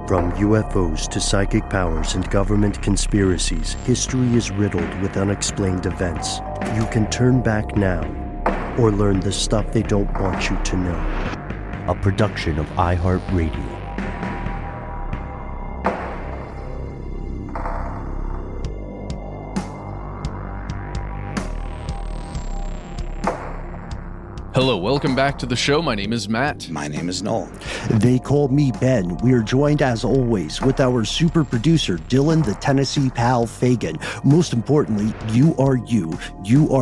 From UFOs to psychic powers and government conspiracies, history is riddled with unexplained events. You can turn back now or learn the stuff they don't want you to know. A production of iHeartRadio. Hello, welcome back to the show. My name is Matt. My name is Noel. They call me Ben. We are joined, as always, with our super producer, Dylan the Tennessee Pal Fagan. Most importantly, you are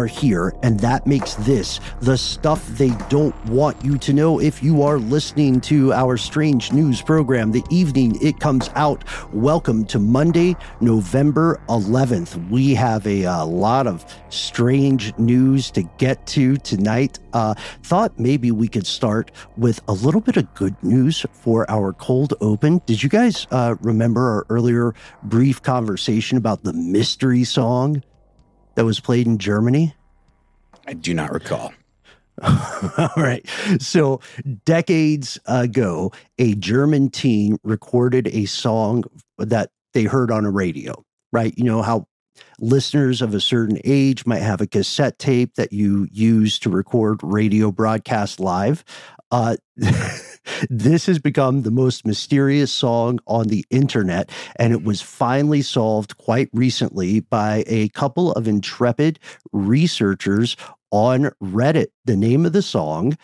here, and that makes this the stuff they don't want you to know. If you are listening to our strange news program, the evening it comes out, welcome to Monday, November 11th. We have a lot of strange news to get to tonight. Thought maybe we could start with a little bit of good news for our cold open. Did you guys remember our earlier brief conversation about the mystery song that was played in Germany? I do not recall. All right. So decades ago, a German teen recorded a song that they heard on a radio, right? You know how listeners of a certain age might have a cassette tape that you use to record radio broadcast live. This has become the most mysterious song on the internet, and it was finally solved quite recently by a couple of intrepid researchers on Reddit. The name of the song,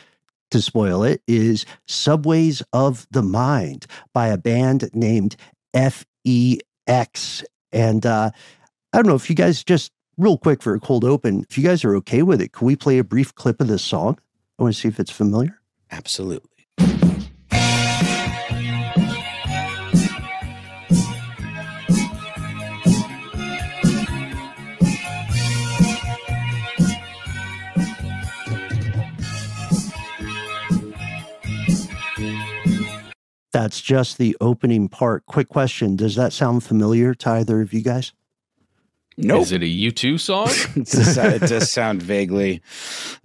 to spoil it, is Subways of the Mind by a band named FEX. And I don't know if you guys, just real quick for a cold open, if you guys are okay with it, can we play a brief clip of this song? I want to see if it's familiar. Absolutely. That's just the opening part. Quick question. Does that sound familiar to either of you guys? Nope. Is it a U2 song? It does sound vaguely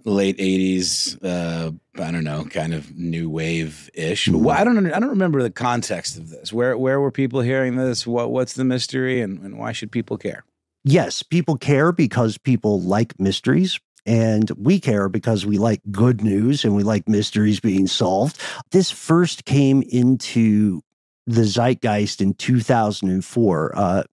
late 80s, I don't know, kind of new wave-ish. But I don't remember the context of this. Where were people hearing this? What's the mystery, and why should people care? Yes, people care because people like mysteries. And we care because we like good news and we like mysteries being solved. This first came into the zeitgeist in 2004.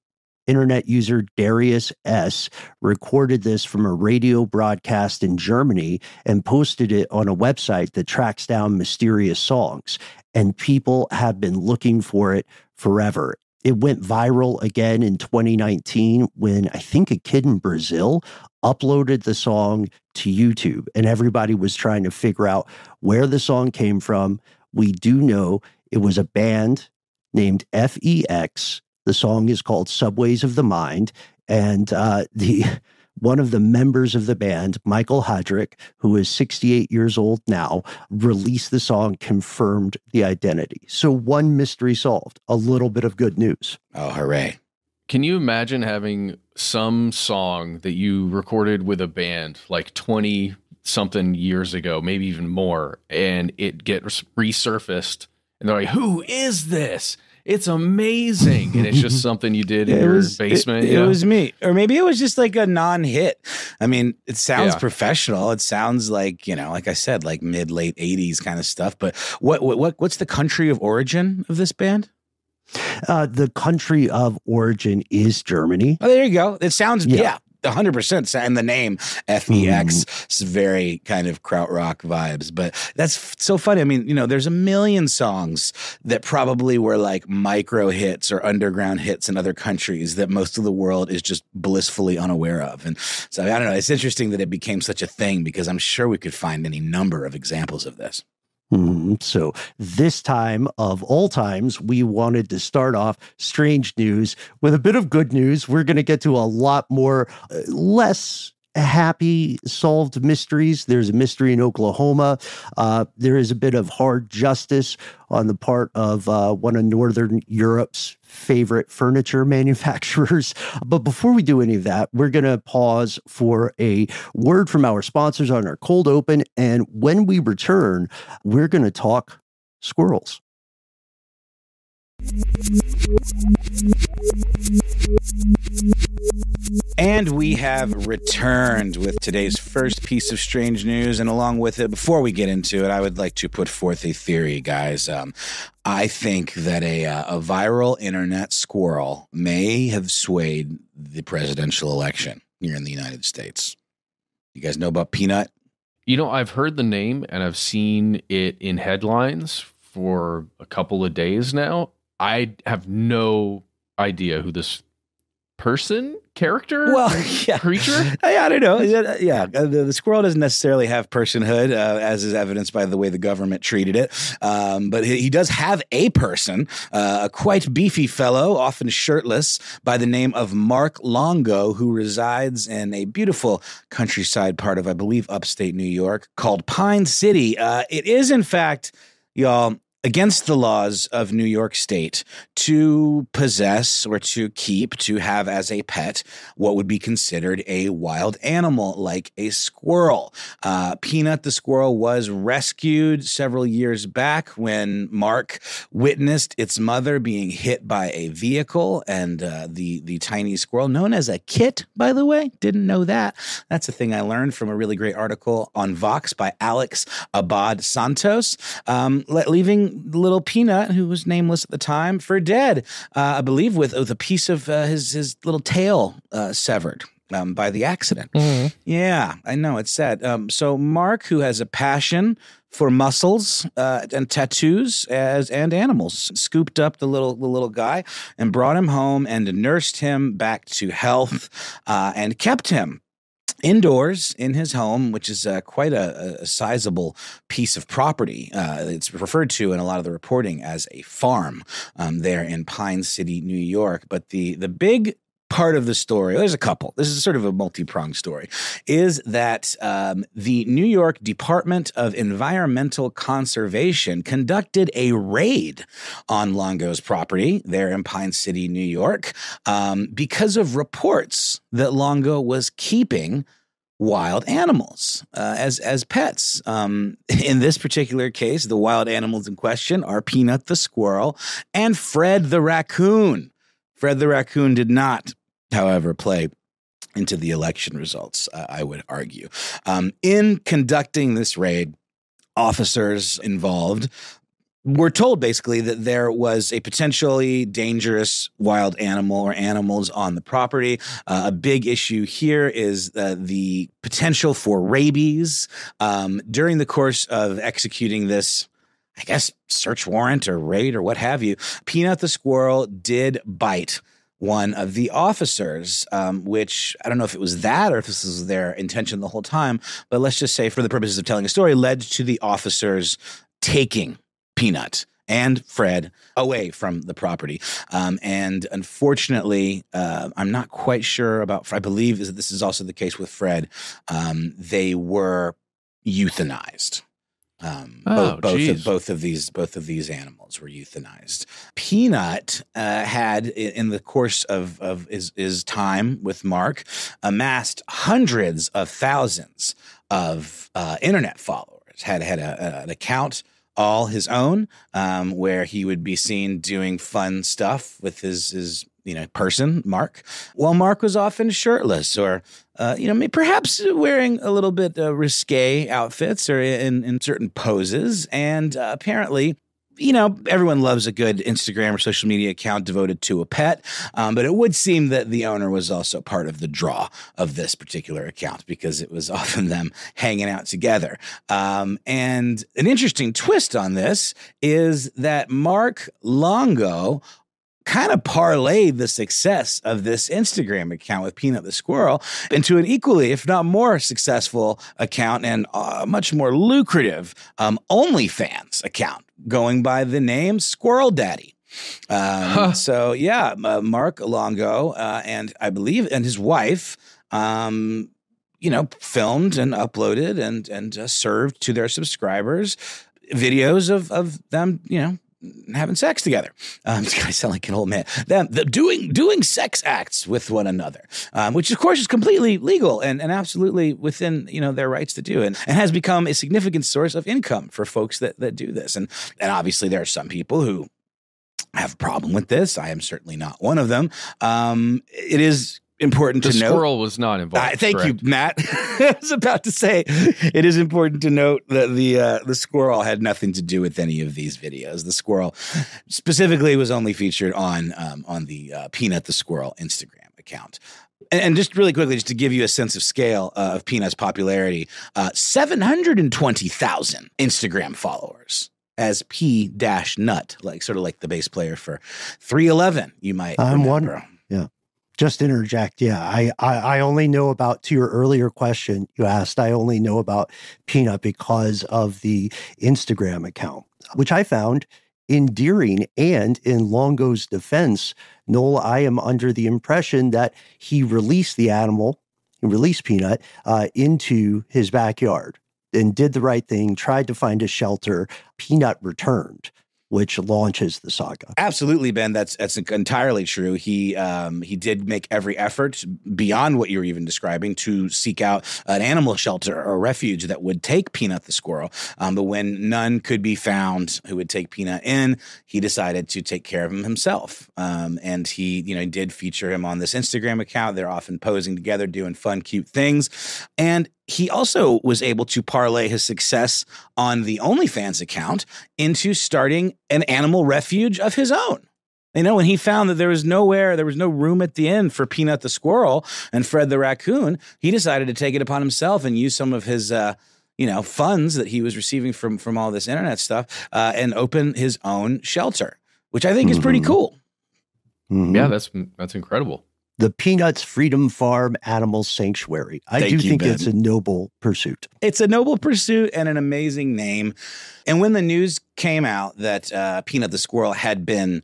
Internet user Darius S. recorded this from a radio broadcast in Germany and posted it on a website that tracks down mysterious songs. And people have been looking for it forever. It went viral again in 2019 when I think a kid in Brazil uploaded the song to YouTube, and everybody was trying to figure out where the song came from. We do know it was a band named FEX. The song is called Subways of the Mind, and one of the members of the band, Michael Hadrick, who is 68 years old now, released the song, confirmed the identity. So one mystery solved, a little bit of good news. Oh, hooray. Can you imagine having some song that you recorded with a band like 20-something years ago, maybe even more, and it gets resurfaced, and they're like, who is this? It's amazing. And it's just something you did in your basement. It was me. Or maybe it was just like a non-hit. I mean, it sounds professional. It sounds like, like I said, like mid-late 80s kind of stuff. But what's the country of origin of this band? The country of origin is Germany. Oh, there you go. It sounds, 100%. And the name FEX is very kind of krautrock vibes. But that's so funny. I mean, there's a million songs that probably were like micro hits or underground hits in other countries that most of the world is just blissfully unaware of. And so, I don't know. It's interesting that it became such a thing because I'm sure we could find any number of examples of this. So this time of all times, we wanted to start off strange news with a bit of good news. We're going to get to a lot more less happy solved mysteries. There's a mystery in Oklahoma. There is a bit of hard justice on the part of one of Northern Europe's favorite furniture manufacturers. But before we do any of that, we're going to pause for a word from our sponsors on our cold open. And when we return, we're going to talk squirrels. And we have returned with today's first piece of strange news. And along with it, before we get into it, I would like to put forth a theory, guys. I think that a viral internet squirrel may have swayed the presidential election here in the United States. You guys know about Peanut? You know, I've heard the name and I've seen it in headlines for a couple of days now. I have no idea who this character, creature. I don't know. Yeah, the squirrel doesn't necessarily have personhood, as is evidenced by the way the government treated it. But he does have a person, a quite beefy fellow, often shirtless, by the name of Mark Longo, who resides in a beautiful countryside part of, I believe, upstate New York called Pine City. It is, in fact, y'all, against the laws of New York State to possess or to keep, to have as a pet, what would be considered a wild animal like a squirrel. Peanut the Squirrel was rescued several years back when Mark witnessed its mother being hit by a vehicle, and the tiny squirrel, known as a kit, by the way, didn't know that. That's a thing I learned from a really great article on Vox by Alex Abad Santos, leaving little Peanut, who was nameless at the time, for dead, I believe with a piece of his little tail severed by the accident. Mm-hmm. Yeah, I know, it's sad. So Mark, who has a passion for muscles and tattoos and animals, scooped up the little guy and brought him home and nursed him back to health and kept him indoors in his home, which is quite a sizable piece of property. It's referred to in a lot of the reporting as a farm there in Pine City, New York. But the big part of the story, there's a couple, this is sort of a multi-pronged story, is that the New York Department of Environmental Conservation conducted a raid on Longo's property there in Pine City, New York, because of reports that Longo was keeping wild animals as pets. In this particular case, the wild animals in question are Peanut the Squirrel and Fred the Raccoon. Fred the Raccoon did not, however, play into the election results, I would argue. In conducting this raid, officers involved were told basically that there was a potentially dangerous wild animal or animals on the property. A big issue here is the potential for rabies. During the course of executing this, I guess, search warrant or raid or what have you, Peanut the Squirrel did bite one of the officers, which I don't know if it was that or if this was their intention the whole time, but let's just say for the purposes of telling a story, led to the officers taking Peanut and Fred away from the property. And unfortunately, I'm not quite sure about, I believe this is also the case with Fred. They were euthanized. Both of these animals were euthanized. Peanut had, in the course of his time with Mark, amassed hundreds of thousands of internet followers. Had an account all his own, where he would be seen doing fun stuff with his person, Mark, while Mark was often shirtless or, perhaps wearing a little bit risque outfits or in certain poses. And apparently, everyone loves a good Instagram or social media account devoted to a pet. But it would seem that the owner was also part of the draw of this particular account because it was often them hanging out together. And an interesting twist on this is that Mark Longo kind of parlayed the success of this Instagram account with Peanut the Squirrel into an equally, if not more successful account and much more lucrative OnlyFans account going by the name Squirrel Daddy. So yeah, Mark Longo and I believe and his wife, filmed and uploaded and served to their subscribers videos of them, having sex together. I sound like an old man. Them doing sex acts with one another, which of course is completely legal and absolutely within their rights to do, and has become a significant source of income for folks that do this. And obviously there are some people who have a problem with this. I am certainly not one of them. It is important to note. The squirrel was not involved. Thank you, Matt. I was about to say it is important to note that the squirrel had nothing to do with any of these videos. The squirrel specifically was only featured on the Peanut the Squirrel Instagram account. And just really quickly, just to give you a sense of scale of Peanut's popularity, 720,000 Instagram followers as P-Nut, sort of like the bass player for 311. You might remember. Yeah. Just interject. Yeah. I only know about, to your earlier question you asked, I only know about Peanut because of the Instagram account, which I found endearing. And in Longo's defense, Noel, I am under the impression that he released the animal, he released Peanut into his backyard and did the right thing, tried to find a shelter. Peanut returned, which launches the saga. Absolutely, Ben. That's entirely true. He did make every effort beyond what you're even describing to seek out an animal shelter or refuge that would take Peanut the squirrel. But when none could be found who would take Peanut in, he decided to take care of him himself. And he, did feature him on this Instagram account. They're often posing together, doing fun, cute things. And he also was able to parlay his success on the OnlyFans account into starting an animal refuge of his own. When he found that there was no room at the inn for Peanut the squirrel and Fred the raccoon, he decided to take it upon himself and use some of his funds that he was receiving from all this internet stuff and open his own shelter, which I think is pretty cool. Mm-hmm. Yeah, that's incredible. The Peanuts Freedom Farm Animal Sanctuary. I do think it's a noble pursuit. It's a noble pursuit and an amazing name. And when the news came out that Peanut the squirrel had been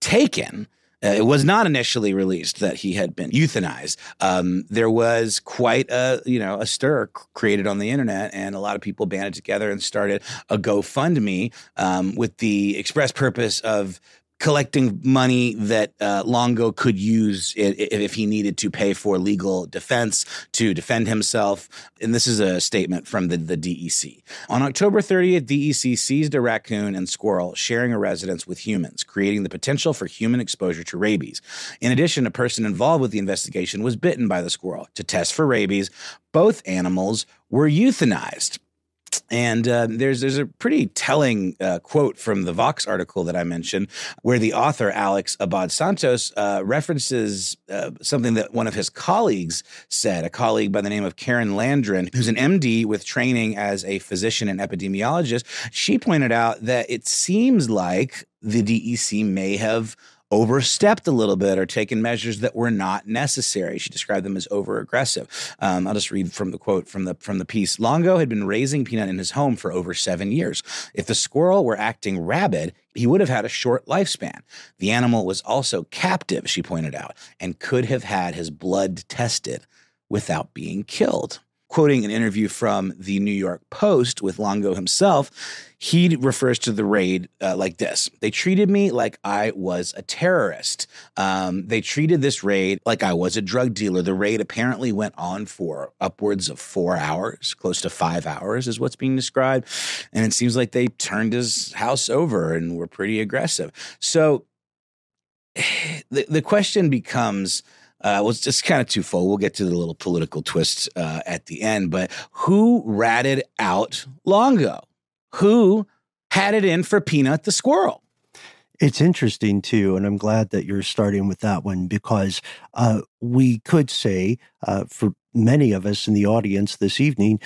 taken, it was not initially released that he had been euthanized. There was quite a stir created on the internet, and a lot of people banded together and started a GoFundMe with the express purpose of collecting money that Longo could use if he needed to pay for legal defense to defend himself. And this is a statement from the DEC. On October 30th, DEC seized a raccoon and squirrel sharing a residence with humans, creating the potential for human exposure to rabies. In addition, a person involved with the investigation was bitten by the squirrel. To test for rabies, both animals were euthanized. And there's a pretty telling quote from the Vox article that I mentioned, where the author, Alex Abad-Santos, references something that one of his colleagues said, a colleague by the name of Karen Landrin, who's an MD with training as a physician and epidemiologist. She pointed out that it seems like the DEC may have overstepped a little bit or taken measures that were not necessary. She described them as over-aggressive. I'll just read from the quote from the piece. Longo had been raising Peanut in his home for over 7 years. If the squirrel were acting rabid, he would have had a short lifespan. The animal was also captive, she pointed out, and could have had his blood tested without being killed. Quoting an interview from the New York Post with Longo himself, he refers to the raid like this. They treated me like I was a terrorist. They treated this raid like I was a drug dealer. The raid apparently went on for upwards of 4 hours, close to 5 hours is what's being described. And it seems like they turned his house over and were pretty aggressive. So the question becomes, it's just kind of twofold. We'll get to the little political twist at the end. But who ratted out Longo? Who had it in for Peanut the squirrel? It's interesting, too, and I'm glad that you're starting with that one, because we could say, for many of us in the audience this evening,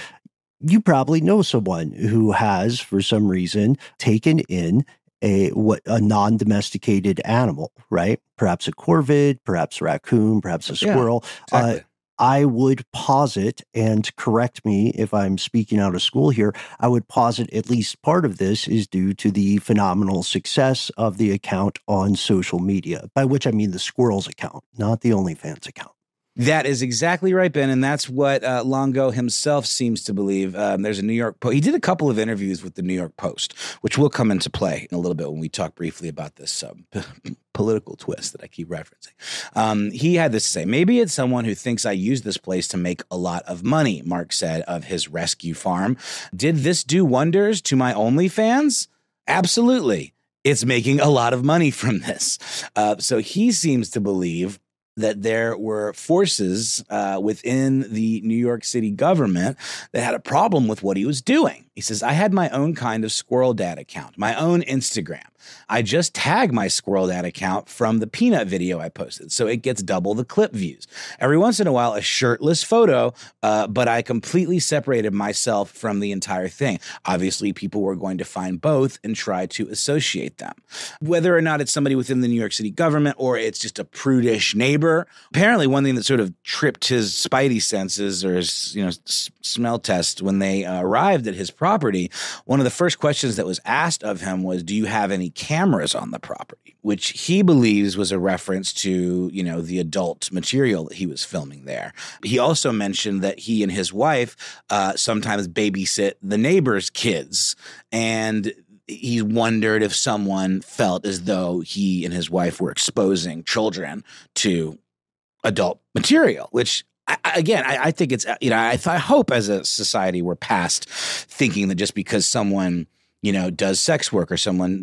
you probably know someone who has, for some reason, taken in a non-domesticated animal, right? Perhaps a corvid, perhaps a raccoon, perhaps a squirrel. Yeah, exactly. I would posit, and correct me if I'm speaking out of school here, I would posit at least part of this is due to the phenomenal success of the account on social media, by which I mean the squirrel's account, not the OnlyFans account. That is exactly right, Ben, and that's what Longo himself seems to believe. There's a New York Post. He did a couple of interviews with the New York Post, which will come into play in a little bit when we talk briefly about this political twist that I keep referencing. He had this to say, maybe it's someone who thinks I use this place to make a lot of money, Mark said of his rescue farm. Did this do wonders to my OnlyFans? Absolutely. it's making a lot of money from this. So he seems to believe that there were forces within the New York City government that had a problem with what he was doing. He says, I had my own kind of Squirrel Dad account, my own Instagram. I just tag my Squirrel Dad account from the Peanut video I posted, so it gets double the clip views. Every once in a while, a shirtless photo, but I completely separated myself from the entire thing. Obviously, people were going to find both and try to associate them. Whether or not it's somebody within the New York City government or it's just a prudish neighbor, apparently one thing that sort of tripped his spidey senses or his smell test when they arrived at his property, one of the first questions that was asked of him was, do you have any cameras on the property? Which he believes was a reference to, the adult material that he was filming there. He also mentioned that he and his wife sometimes babysit the neighbors' kids, and he wondered if someone felt as though he and his wife were exposing children to adult material, which I think it's, I hope as a society we're past thinking that just because someone, does sex work or someone,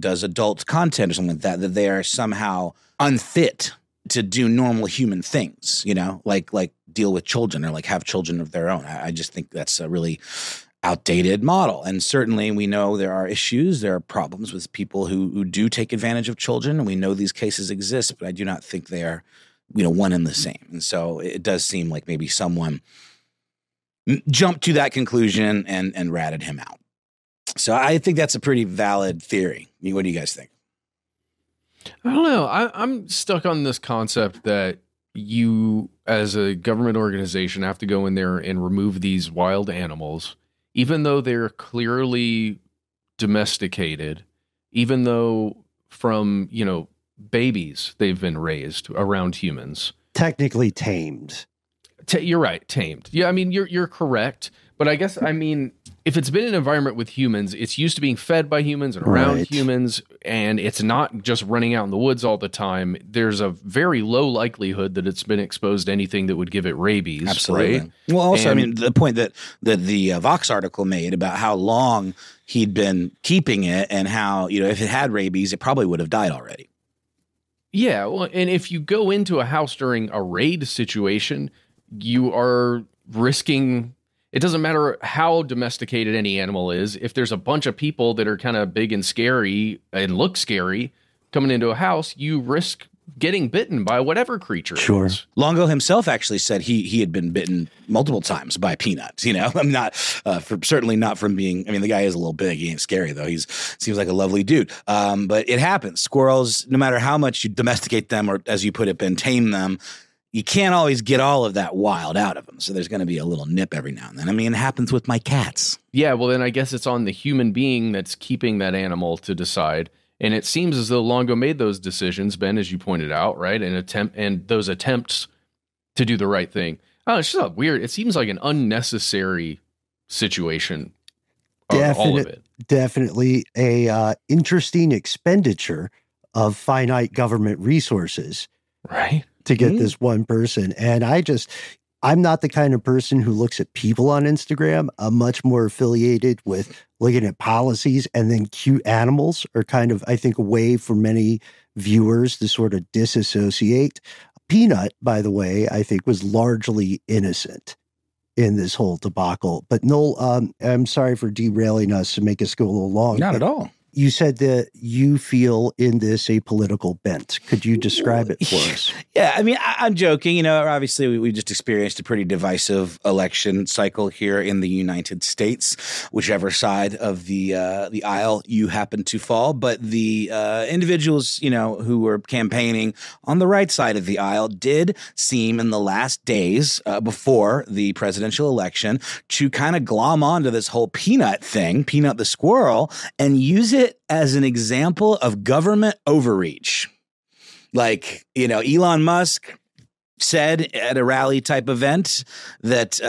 does adult content or something like that they are somehow unfit to do normal human things, like deal with children or like have children of their own. I just think that's a really outdated model. And certainly we know there are issues, there are problems with people who do take advantage of children. And we know these cases exist, but I do not think they are one and the same. And so it does seem like maybe someone jumped to that conclusion and ratted him out. So I think that's a pretty valid theory. What do you guys think? I don't know. I'm stuck on this concept that you, as a government organization, have to go in there and remove these wild animals, even though they're clearly domesticated, even though from, babies they've been raised around humans. Technically tamed. You're right, tamed. Yeah, I mean, you're correct. But I guess, if it's been an environment with humans, it's used to being fed by humans and around humans, and it's not just running out in the woods all the time. There's a very low likelihood that it's been exposed to anything that would give it rabies. Absolutely. Right? Well, also, the point that the Vox article made about how long he'd been keeping it and how, if it had rabies, it probably would have died already. Yeah, well, and if you go into a house during a raid situation, you are risking. It doesn't matter how domesticated any animal is. If there's a bunch of people that are kind of big and scary and look scary coming into a house, you risk getting bitten by whatever creature. Sure. It is. Longo himself actually said he had been bitten multiple times by peanuts. I'm not certainly not from being. The guy is a little big. He ain't scary though. Seems like a lovely dude. But it happens. Squirrels, no matter how much you domesticate them or, as you put it, Ben, tame them, you can't always get all of that wild out of them. So there's going to be a little nip every now and then. It happens with my cats. Yeah, well, then I guess it's on the human being that's keeping that animal to decide. And it seems as though Longo made those decisions, Ben, as you pointed out, right? And those attempts to do the right thing. Oh, it's just weird. It seems like an unnecessary situation. All of it. Definitely a interesting expenditure of finite government resources. Right. To get this one person. And I'm not the kind of person who looks at people on Instagram. I'm much more affiliated with looking at policies, and then cute animals are kind of, I think, a way for many viewers to sort of disassociate. Peanut, by the way, I think was largely innocent in this whole debacle. But Noel, I'm sorry for derailing us to make us go a little long. Not at all. You said that you feel in this a political bent. Could you describe it for us? Yeah, I'm joking. Obviously we just experienced a pretty divisive election cycle here in the United States, whichever side of the aisle you happen to fall. But the individuals, who were campaigning on the right side of the aisle did seem in the last days before the presidential election to kind of glom onto this whole peanut thing, Peanut the Squirrel, and use it as an example of government overreach. Like, Elon Musk said at a rally type event that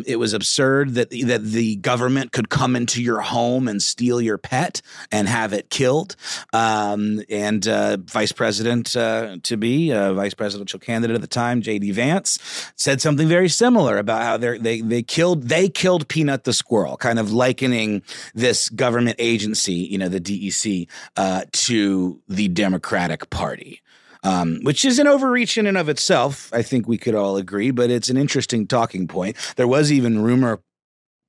it was absurd that the government could come into your home and steal your pet and have it killed. And vice president vice presidential candidate at the time, J.D. Vance, said something very similar about how they killed Peanut the Squirrel, kind of likening this government agency, the DEC, to the Democratic Party. Which is an overreach in and of itself, I think we could all agree, but it's an interesting talking point. There was even rumor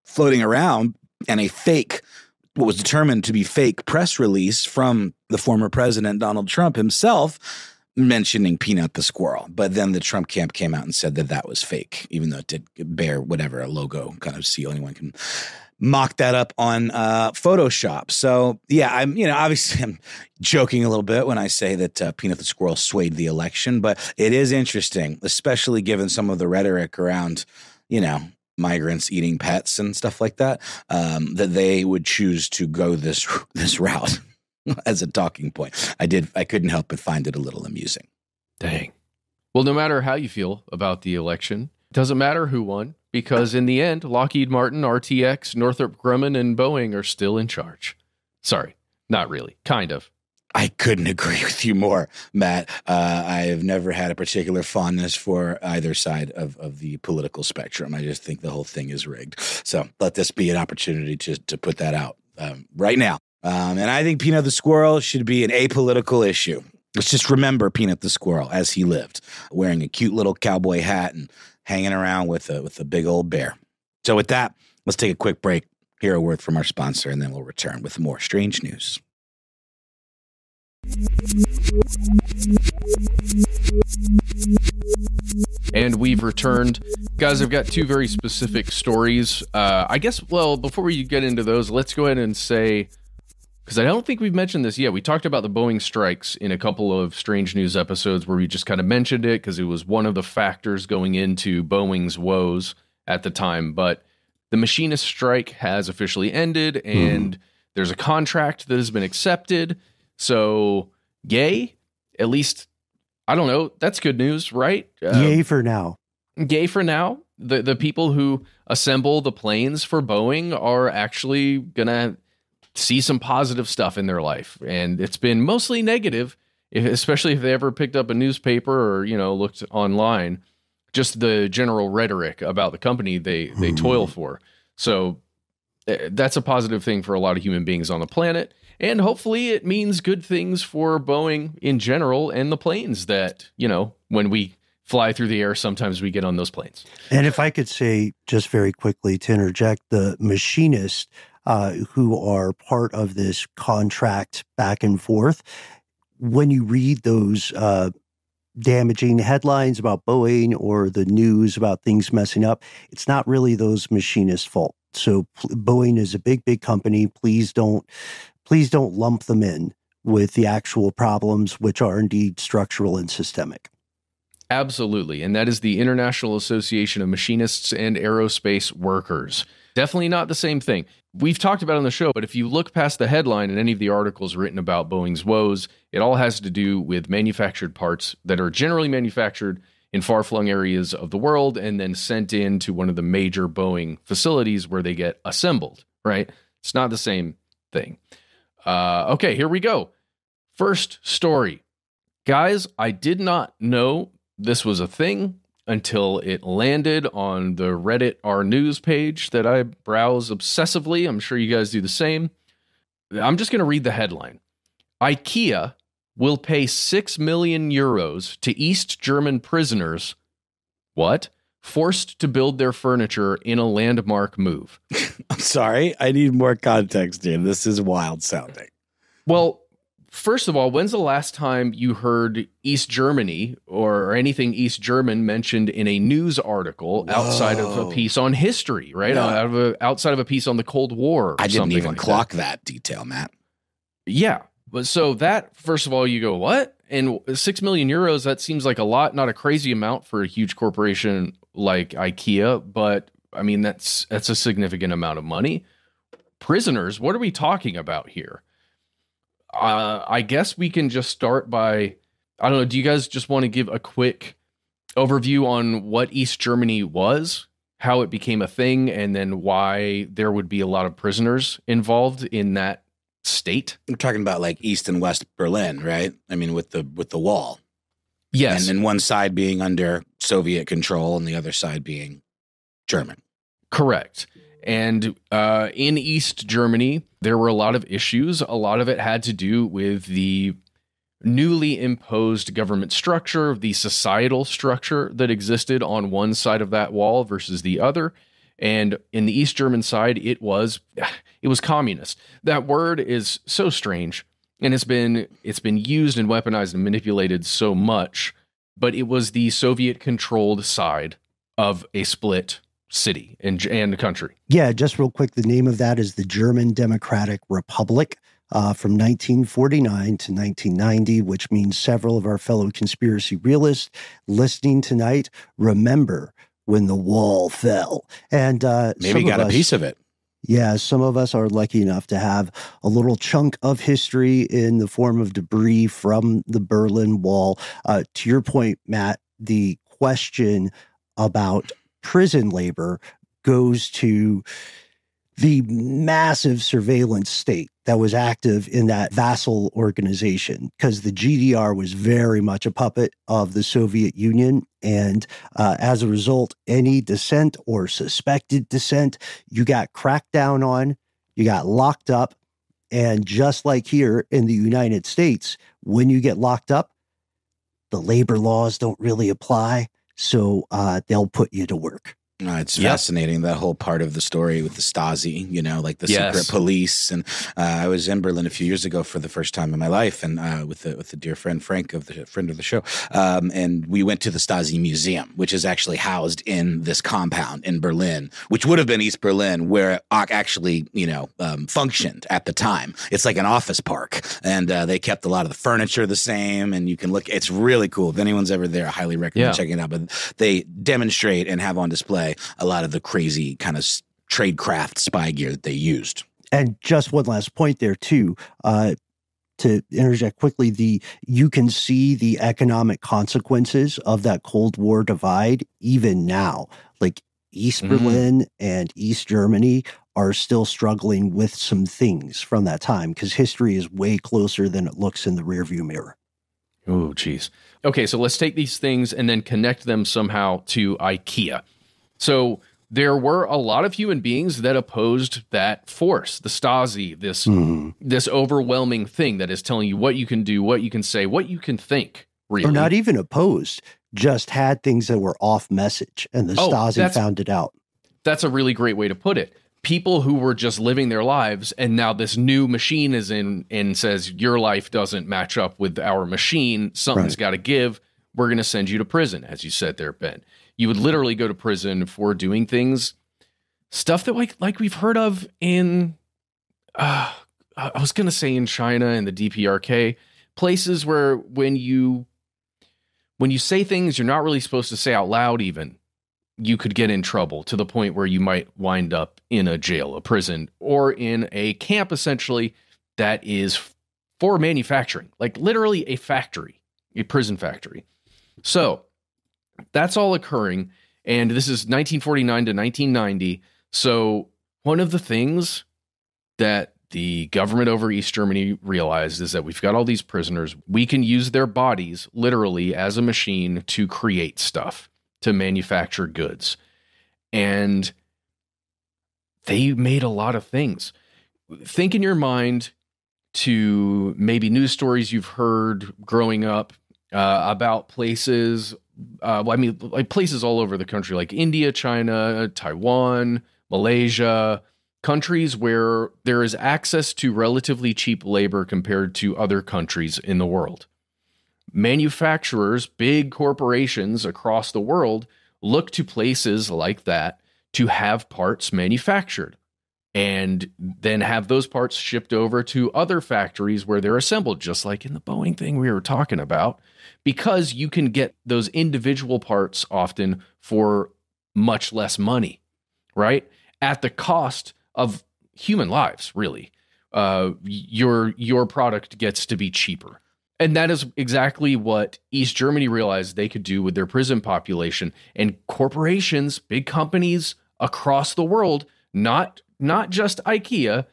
floating around and what was determined to be fake press release from the former president, Donald Trump himself, mentioning Peanut the Squirrel. But then the Trump camp came out and said that was fake, even though it did bear whatever, a logo kind of seal. Anyone can mock that up on Photoshop. So yeah, obviously I'm joking a little bit when I say that Peanut the Squirrel swayed the election, but it is interesting, especially given some of the rhetoric around, migrants eating pets and stuff like that, that they would choose to go this route as a talking point. I couldn't help but find it a little amusing. Dang. Well, no matter how you feel about the election, it doesn't matter who won, because in the end, Lockheed Martin, RTX, Northrop Grumman, and Boeing are still in charge. Sorry, not really. Kind of. I couldn't agree with you more, Matt. I have never had a particular fondness for either side of the political spectrum. I just think the whole thing is rigged. So let this be an opportunity to put that out right now. And I think Peanut the Squirrel should be an apolitical issue. Let's just remember Peanut the Squirrel as he lived, wearing a cute little cowboy hat and hanging around with a big old bear. So with that, let's take a quick break, hear a word from our sponsor, and then we'll return with more strange news. And we've returned. Guys, I've got two very specific stories. I guess, before we get into those, let's go ahead and say, because I don't think we've mentioned this yet. We talked about the Boeing strikes in a couple of Strange News episodes where we just kind of mentioned it because it was one of the factors going into Boeing's woes at the time. But the machinist strike has officially ended, and there's a contract that has been accepted. So, yay. At least, I don't know. That's good news, right? Yay for now. Yay for now. The people who assemble the planes for Boeing are actually going to see some positive stuff in their life. And it's been mostly negative, especially if they ever picked up a newspaper or, looked online, just the general rhetoric about the company they toil for. So that's a positive thing for a lot of human beings on the planet. And hopefully it means good things for Boeing in general and the planes that, when we fly through the air, sometimes we get on those planes. And if I could say just very quickly to interject, the machinists who are part of this contract back and forth, when you read those damaging headlines about Boeing or the news about things messing up, it's not really those machinists' fault. So Boeing is a big, big company. Please don't lump them in with the actual problems, which are indeed structural and systemic. Absolutely. And that is the International Association of Machinists and Aerospace Workers. Definitely not the same thing. We've talked about it on the show, but if you look past the headline in any of the articles written about Boeing's woes, it all has to do with manufactured parts that are generally manufactured in far-flung areas of the world and then sent into one of the major Boeing facilities where they get assembled, right? It's not the same thing. Okay, here we go. First story. Guys, I did not know this was a thing until it landed on the Reddit R News page that I browse obsessively. I'm sure you guys do the same. I'm just going to read the headline. IKEA will pay 6 million euros to East German prisoners, forced to build their furniture in a landmark move. I'm sorry. I need more context here. This is wild sounding. Well, first of all, when's the last time you heard East Germany or anything East German mentioned in a news article outside of a piece on history, right? Yeah. Outside of a piece on the Cold War. I didn't even clock that detail, Matt. Yeah. But so that, first of all, you go, what? And 6 million euros, that seems like a lot, not a crazy amount for a huge corporation like IKEA, but I mean, that's a significant amount of money. Prisoners, what are we talking about here? I guess we can just start by, I don't know, do you guys just want to give a quick overview on what East Germany was, how it became a thing, and then why there would be a lot of prisoners involved in that state. We're talking about like East and West Berlin, right? I mean, with the wall. Yes. And one side being under Soviet control and the other side being German. Correct. And in East Germany, there were a lot of issues. A lot of it had to do with the newly imposed government structure, the societal structure that existed on one side of that wall versus the other. And in the East German side, it was communist. That word is so strange, and it's been used and weaponized and manipulated so much, but it was the Soviet-controlled side of a split city and country. Yeah, just real quick, the name of that is the German Democratic Republic from 1949 to 1990, which means several of our fellow conspiracy realists listening tonight remember when the wall fell. And maybe got a piece of it. Yeah, some of us are lucky enough to have a little chunk of history in the form of debris from the Berlin Wall. To your point, Matt, the question about prison labor goes to the massive surveillance state that was active in that vassal organization, because the GDR was very much a puppet of the Soviet Union. And as a result, any dissent or suspected dissent, you got cracked down on, you got locked up. And just like here in the United States, when you get locked up, the labor laws don't really apply. So they'll put you to work. It's fascinating, that whole part of the story with the Stasi, like the secret police. And I was in Berlin a few years ago for the first time in my life, and with a dear friend, Frank, friend of the show. And we went to the Stasi Museum, which is actually housed in this compound in Berlin, which would have been East Berlin, where it actually, functioned at the time. It's like an office park, and they kept a lot of the furniture the same, and you can look. It's really cool. If anyone's ever there, I highly recommend checking it out. But they demonstrate and have on display a lot of the crazy kind of tradecraft spy gear that they used. And just one last point there too, to interject quickly, you can see the economic consequences of that Cold War divide even now. Like East Berlin and East Germany are still struggling with some things from that time, because history is way closer than it looks in the rearview mirror. Oh, geez. Okay, so let's take these things and then connect them somehow to IKEA. So there were a lot of human beings that opposed that force, the Stasi, this overwhelming thing that is telling you what you can do, what you can say, what you can think, really. Or not even opposed, just had things that were off message, and the Stasi found it out. That's a really great way to put it. People who were just living their lives, and now this new machine is in and says, your life doesn't match up with our machine, something's got to give, we're going to send you to prison, as you said there, Ben. You would literally go to prison for doing stuff that like we've heard of in, I was going to say in China and the DPRK, places where when you say things you're not really supposed to say out loud even, you could get in trouble to the point where you might wind up in a jail, a prison, or in a camp essentially that is for manufacturing, like literally a factory, a prison factory. So that's all occurring, and this is 1949 to 1990. So one of the things that the government over East Germany realized is that we've got all these prisoners. We can use their bodies literally as a machine to create stuff, to manufacture goods. And they made a lot of things. Think in your mind to maybe news stories you've heard growing up about places, like places all over the country, like India, China, Taiwan, Malaysia, countries where there is access to relatively cheap labor compared to other countries in the world. Manufacturers, big corporations across the world, look to places like that to have parts manufactured and then have those parts shipped over to other factories where they're assembled, just like in the Boeing thing we were talking about, because you can get those individual parts often for much less money, right? At the cost of human lives, really. Your product gets to be cheaper. And that is exactly what East Germany realized they could do with their prison population. And corporations, big companies across the world, not just IKEA,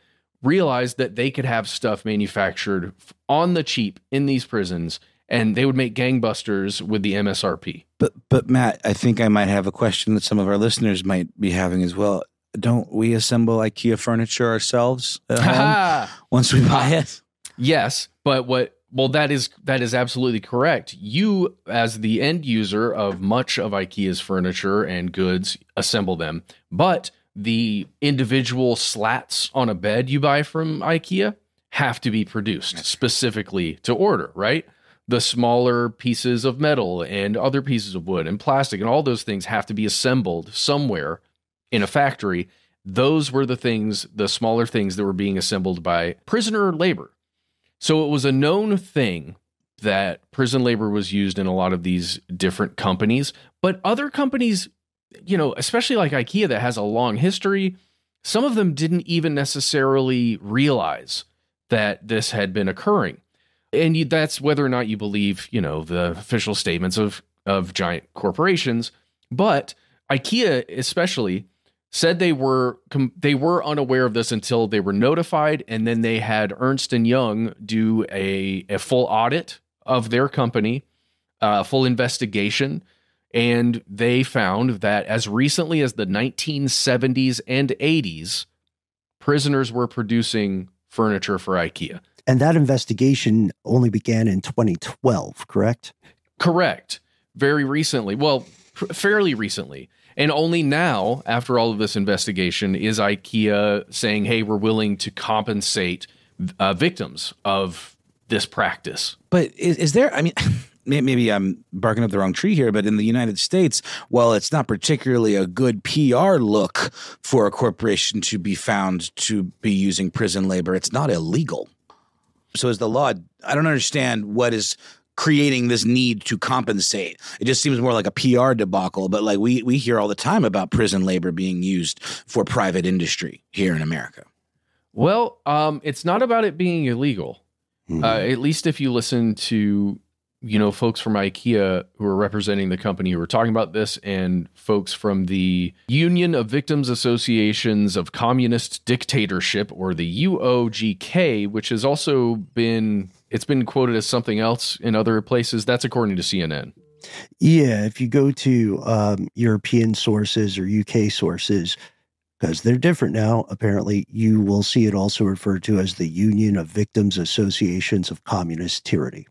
realized that they could have stuff manufactured on the cheap in these prisons, and they would make gangbusters with the MSRP. But Matt, I think I might have a question that some of our listeners might be having as well. Don't we assemble IKEA furniture ourselves at home once we buy it? Yes, but that is absolutely correct. You, as the end user of much of IKEA's furniture and goods, assemble them. But the individual slats on a bed you buy from IKEA have to be produced specifically to order, right? The smaller pieces of metal and other pieces of wood and plastic and all those things have to be assembled somewhere in a factory. Those were the smaller things that were being assembled by prisoner labor. So it was a known thing that prison labor was used in a lot of these different companies, but other companies, especially like IKEA that has a long history, some of them didn't even necessarily realize that this had been occurring. And that's whether or not you believe, the official statements of giant corporations. But IKEA especially said they were unaware of this until they were notified, and then they had Ernst & Young do a full audit of their company, full investigation, and they found that as recently as the 1970s and 80s, prisoners were producing furniture for IKEA. And that investigation only began in 2012, correct? Correct. Very recently. Well, fairly recently. And only now, after all of this investigation, is IKEA saying, hey, we're willing to compensate victims of this practice. But is there, maybe I'm barking up the wrong tree here, but in the United States, while it's not particularly a good PR look for a corporation to be found to be using prison labor, it's not illegal. So is the law, I don't understand what is creating this need to compensate. It just seems more like a PR debacle, but like we hear all the time about prison labor being used for private industry here in America. Well, it's not about it being illegal. Mm-hmm. At least if you listen to, folks from IKEA who are representing the company who are talking about this, and folks from the Union of Victims Associations of Communist Dictatorship, or the UOGK, which has also been quoted as something else in other places. That's according to CNN. Yeah, if you go to European sources or UK sources, because they're different now, apparently, you will see it also referred to as the Union of Victims Associations of Communist Tyranny.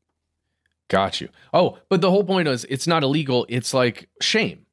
Got you. Oh, but the whole point is it's not illegal. It's like shame,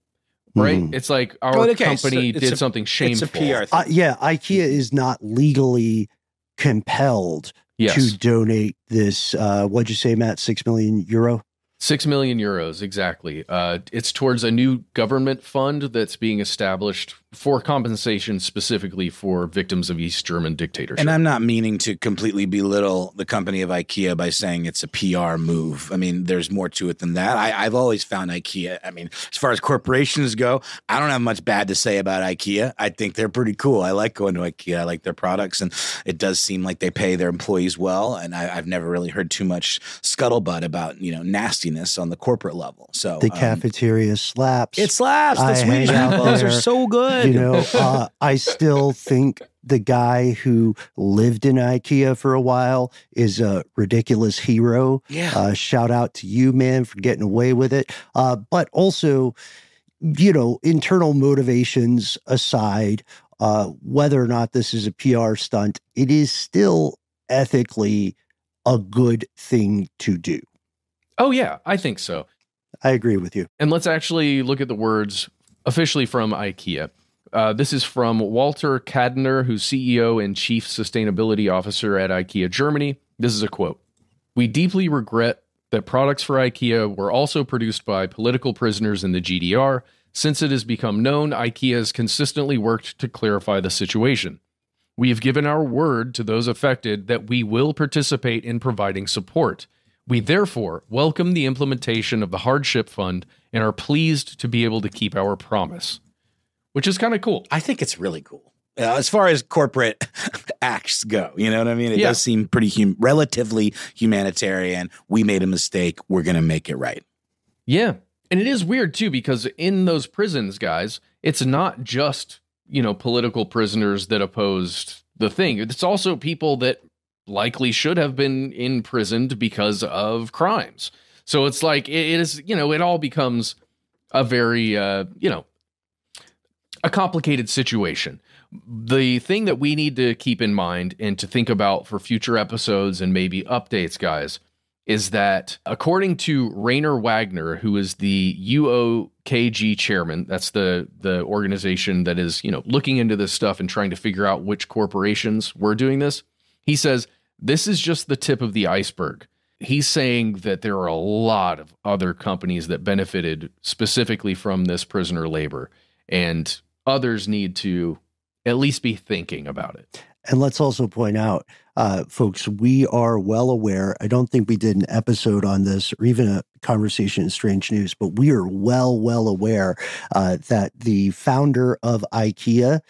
right? Mm-hmm. It's like our company did something shameful. It's a PR thing. Yeah, IKEA is not legally compelled to donate this, what'd you say, Matt, 6 million euro? 6 million euros, exactly. It's towards a new government fund that's being established for compensation specifically for victims of East German dictatorship. And I'm not meaning to completely belittle the company of IKEA by saying it's a PR move. There's more to it than that. I've always found IKEA, as far as corporations go, I don't have much bad to say about IKEA. I think they're pretty cool. I like going to IKEA. I like their products, and it does seem like they pay their employees well. And I've never really heard too much scuttlebutt about, nastiness on the corporate level. So the cafeteria slaps. It slaps. The Swedish meatballs are so good. I still think the guy who lived in IKEA for a while is a ridiculous hero. Yeah. Shout out to you, man, for getting away with it. But also, internal motivations aside, whether or not this is a PR stunt, it is still ethically a good thing to do. Oh, yeah, I think so. I agree with you. And let's actually look at the words officially from IKEA. This is from Walter Kadner, who's CEO and Chief Sustainability Officer at IKEA Germany. This is a quote. "We deeply regret that products for IKEA were also produced by political prisoners in the GDR. Since it has become known, IKEA has consistently worked to clarify the situation. We have given our word to those affected that we will participate in providing support. We therefore welcome the implementation of the Hardship Fund and are pleased to be able to keep our promise." Which is kind of cool. I think it's really cool. as far as corporate acts go. You know what I mean? It does seem pretty relatively humanitarian. We made a mistake. We're going to make it right. Yeah. And it is weird, too, because in those prisons, guys, it's not just, political prisoners that opposed the thing. It's also people that likely should have been imprisoned because of crimes. So it's like it is, it all becomes a very, a complicated situation. The thing that we need to keep in mind and to think about for future episodes and maybe updates, guys, is that according to Rainer Wagner, who is the UOKG chairman, that's the organization that is, looking into this stuff and trying to figure out which corporations were doing this. He says, this is just the tip of the iceberg. He's saying that there are a lot of other companies that benefited specifically from this prisoner labor, and others need to at least be thinking about it. And let's also point out, folks, we are well aware. I don't think we did an episode on this or even a conversation in Strange News, but we are well aware that the founder of IKEA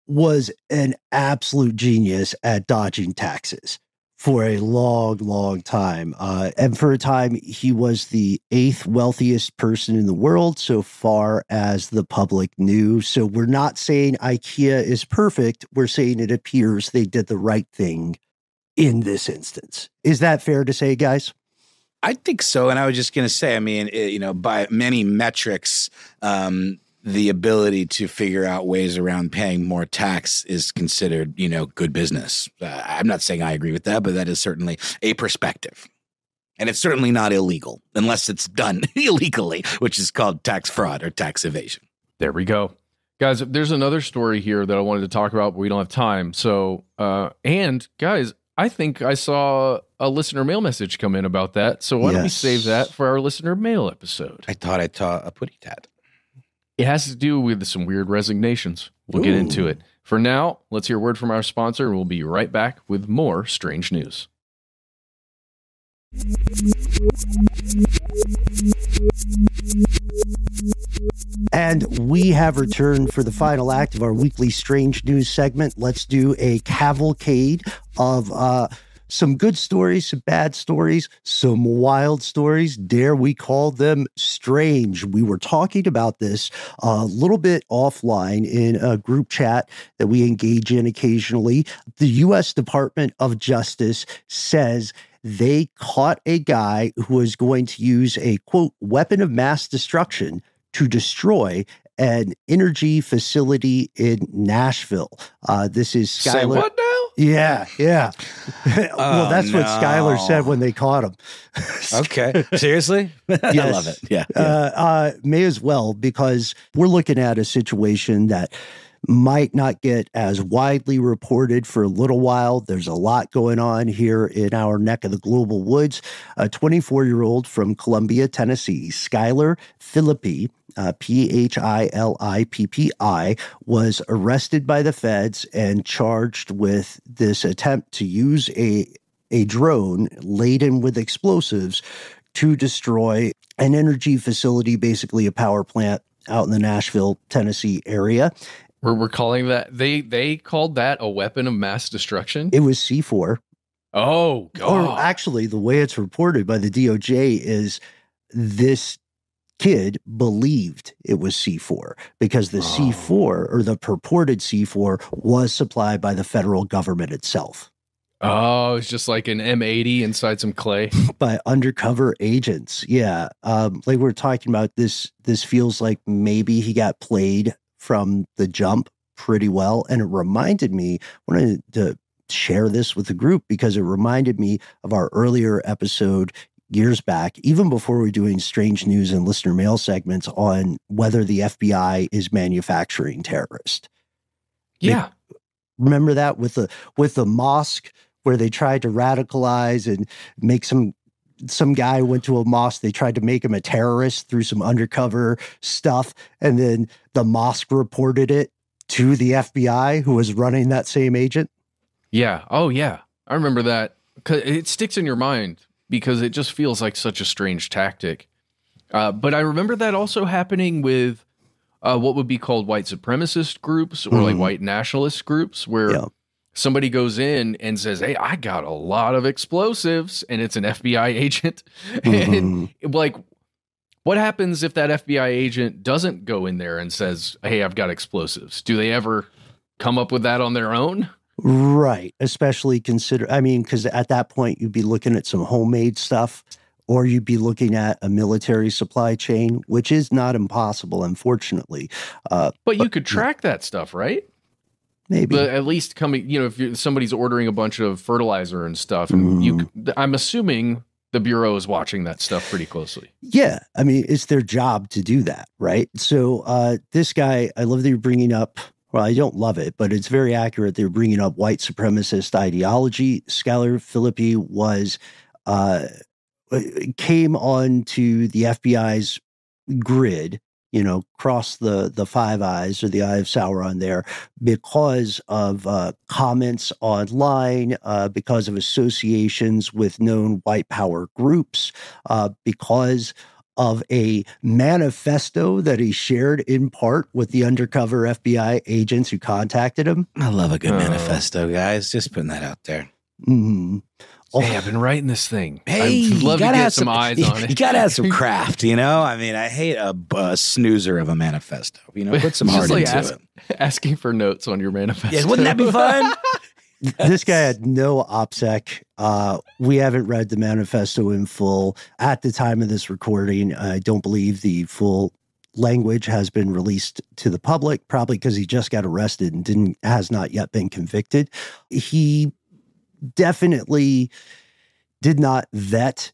was an absolute genius at dodging taxes for a long time. And for a time, he was the 8th wealthiest person in the world so far as the public knew. So we're not saying IKEA is perfect. We're saying it appears they did the right thing in this instance. Is that fair to say, guys? I think so. And I was just going to say, I mean, by many metrics, the ability to figure out ways around paying more tax is considered, good business. I'm not saying I agree with that, but that is certainly a perspective. And it's certainly not illegal unless it's done illegally, which is called tax fraud or tax evasion. There we go. Guys, there's another story here that I wanted to talk about, but we don't have time. So, and guys, I think I saw a listener mail message come in about that. So why don't we save that for our listener mail episode? I thought I saw a putty tat. It has to do with some weird resignations. We'll get into it. For now, let's hear a word from our sponsor, and we'll be right back with more strange news. And we have returned for the final act of our weekly strange news segment. Let's do a cavalcade of some good stories, some bad stories, some wild stories. Dare we call them strange? We were talking about this a little bit offline in a group chat that we engage in occasionally. The U.S. Department of Justice says they caught a guy who was going to use a, quote, weapon of mass destruction to destroy an energy facility in Nashville. This is Skylar. Say what now? Yeah. Well, that's what Skylar said when they caught him. Okay. Seriously? Yes. I love it. Yeah. May as well, because we're looking at a situation that might not get as widely reported for a little while. There's a lot going on here in our neck of the global woods. A 24-year-old from Columbia, Tennessee, Skylar Philippi, Philippi, was arrested by the feds and charged with this attempt to use a drone laden with explosives to destroy an energy facility, basically a power plant out in the Nashville, Tennessee area. We're calling that, they called that a weapon of mass destruction? It was C4. Oh, God. Or actually, the way it's reported by the DOJ is this kid believed it was C4 because the C4, or the purported C4, was supplied by the federal government itself. Oh, it's just like an M80 inside some clay. By undercover agents. Yeah. Like we're talking about, this feels like maybe he got played from the jump pretty well. And it reminded me, I wanted to share this with the group because it reminded me of our earlier episode years back, even before we were doing strange news and listener mail segments on whether the FBI is manufacturing terrorists. Yeah. Remember that with the mosque where they tried to radicalize and make some guy went to a mosque. They tried to make him a terrorist through some undercover stuff. And then the mosque reported it to the FBI, who was running that same agent. Yeah. Oh, yeah. I remember that. 'Cause it sticks in your mind because it just feels like such a strange tactic. But I remember that also happening with what would be called white supremacist groups or like white nationalist groups where somebody goes in and says, hey, I got a lot of explosives, and it's an FBI agent. And like, what happens if that FBI agent doesn't go in there and says, hey, I've got explosives? Do they ever come up with that on their own? Right. Especially because at that point you'd be looking at some homemade stuff, or you'd be looking at a military supply chain, which is not impossible, unfortunately. But you could track that stuff, right? Maybe. But at least coming, if somebody's ordering a bunch of fertilizer and stuff, and I'm assuming the Bureau is watching that stuff pretty closely. Yeah. I mean, it's their job to do that, right? So this guy, I love that you're bringing up, well, I don't love it, but it's very accurate. They're bringing up white supremacist ideology. Skylar Philippi came on to the FBI's grid, cross the Five Eyes or the Eye of Sauron there because of comments online, because of associations with known white power groups, because of a manifesto that he shared in part with the undercover FBI agents who contacted him. I love a good manifesto, guys. Just putting that out there. Hey, I've been writing this thing. Hey, I'd love to get some eyes on it. You got to have some craft, I mean, I hate a snoozer of a manifesto. Put some heart into it. Asking for notes on your manifesto. Yeah, wouldn't that be fun? This guy had no OPSEC. We haven't read the manifesto in full. At the time of this recording, I don't believe the full language has been released to the public, probably because he just got arrested and has not yet been convicted. He definitely did not vet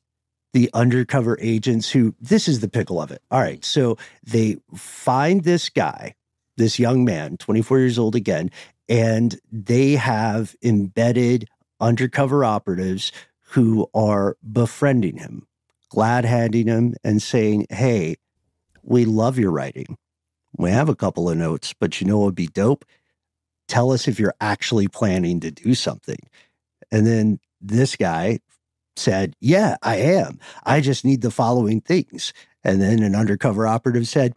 the undercover agents who, this is the pickle of it. All right. So they find this guy, this young man, 24 years old again, and they have embedded undercover operatives who are befriending him, glad-handing him and saying, hey, we love your writing. We have a couple of notes, but what would be dope? Tell us if you're actually planning to do something. And then this guy said, yeah, I am. I just need the following things. And then an undercover operative said,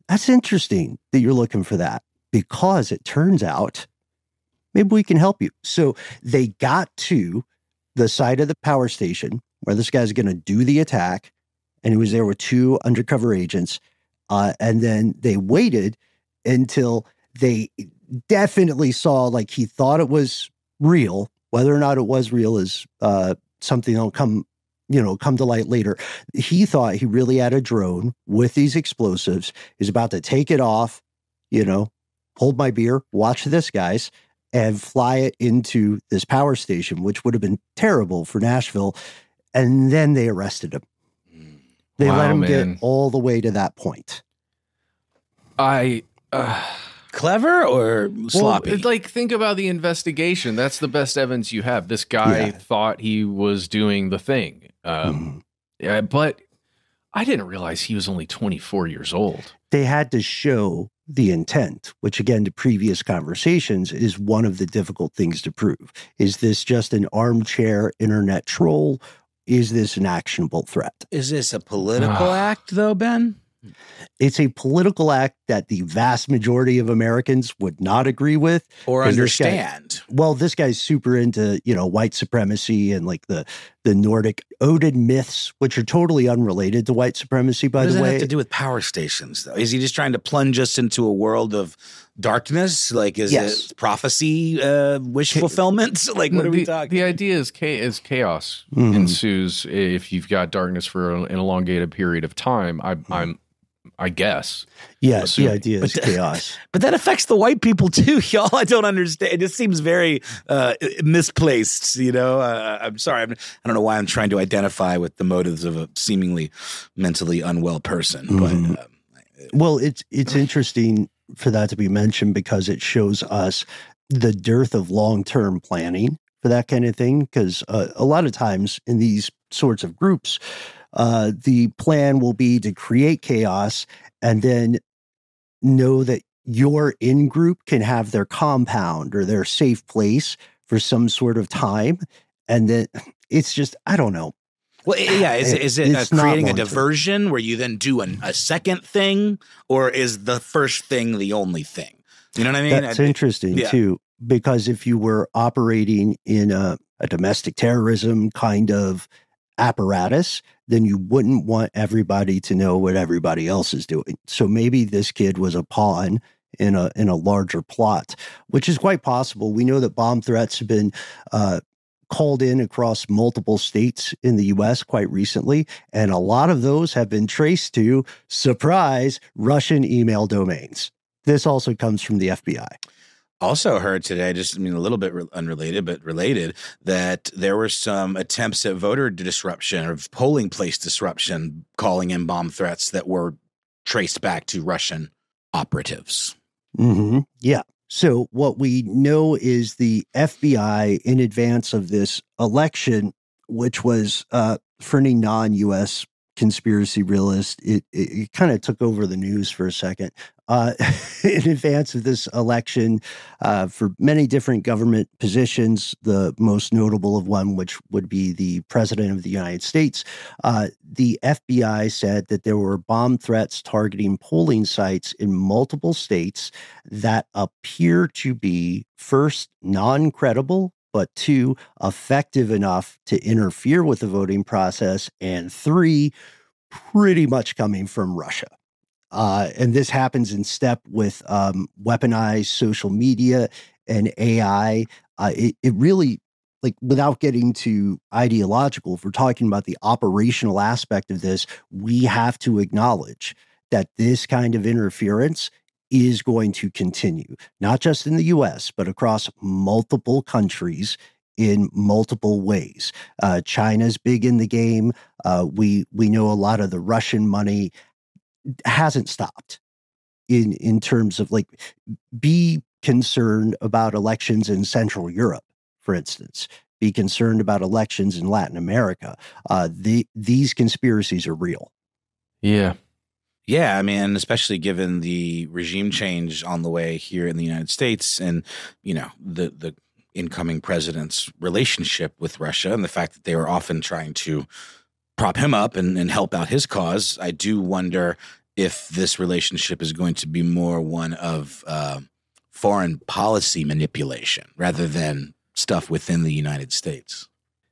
that's interesting that you're looking for that, because it turns out maybe we can help you. So they got to the site of the power station where this guy's going to do the attack. And he was there with two undercover agents. And then they waited until they definitely saw, like, he thought it was real. Whether or not it was real is something that'll come to light later. He thought he really had a drone with these explosives. He's about to take it off, hold my beer, watch this, guys, and fly it into this power station, which would have been terrible for Nashville. And then they arrested him. They let him get all the way to that point. Clever or sloppy? Well, think about the investigation. That's the best evidence you have. This guy thought he was doing the thing. But I didn't realize he was only 24 years old. They had to show the intent, which, again, to previous conversations, is one of the difficult things to prove. Is this just an armchair internet troll? Is this an actionable threat? Is this a political act, though, Ben? It's a political act that the vast majority of Americans would not agree with or understand. This guy's super into, white supremacy and like the Nordic Odin myths, which are totally unrelated to white supremacy, by the way. What does that have to do with power stations, though? Is he just trying to plunge us into a world of darkness? Like, is it prophecy, wish fulfillment? Like, what are we talking? The idea is chaos ensues if you've got darkness for an elongated period of time. I guess. Yeah, the idea is chaos. But that affects the white people too, y'all. I don't understand. It just seems very misplaced, I'm sorry. I don't know why I'm trying to identify with the motives of a seemingly mentally unwell person. But it's interesting for that to be mentioned because it shows us the dearth of long-term planning for that kind of thing. Because a lot of times in these sorts of groups, the plan will be to create chaos and then know that your in-group can have their compound or their safe place for some sort of time. And then it's just, I don't know. Well, yeah. Is it creating a diversion where you then do a second thing, or is the first thing the only thing? You know what I mean? That's interesting too, because if you were operating in a domestic terrorism kind of apparatus, then you wouldn't want everybody to know what everybody else is doing. So maybe this kid was a pawn in a larger plot, which is quite possible. We know that bomb threats have been called in across multiple states in the U.S. quite recently, and a lot of those have been traced to, surprise, Russian email domains. This also comes from the FBI. Also heard today, a little bit unrelated, but related, that there were some attempts at voter disruption or polling place disruption, calling in bomb threats that were traced back to Russian operatives. Mm-hmm. Yeah. So what we know is the FBI, in advance of this election, which was for any non-U.S. conspiracy realist, it kind of took over the news for a second. In advance of this election, for many different government positions, the most notable of one, which would be the President of the United States, the FBI said that there were bomb threats targeting polling sites in multiple states that appear to be, first, non-credible, but two, effective enough to interfere with the voting process, and three, pretty much coming from Russia. And this happens in step with weaponized social media and AI. It really, like, without getting too ideological, if we're talking about the operational aspect of this, we have to acknowledge that this kind of interference is going to continue, not just in the U.S., but across multiple countries in multiple ways. China's big in the game. We know a lot of the Russian money hasn't stopped in terms of, like, be concerned about elections in Central Europe, for instance. Be concerned about elections in Latin America. These conspiracies are real. Yeah. Yeah, I mean, especially given the regime change on the way here in the United States and, the incoming president's relationship with Russia and the fact that they were often trying to prop him up and help out his cause, I do wonder if this relationship is going to be more one of foreign policy manipulation rather than stuff within the United States.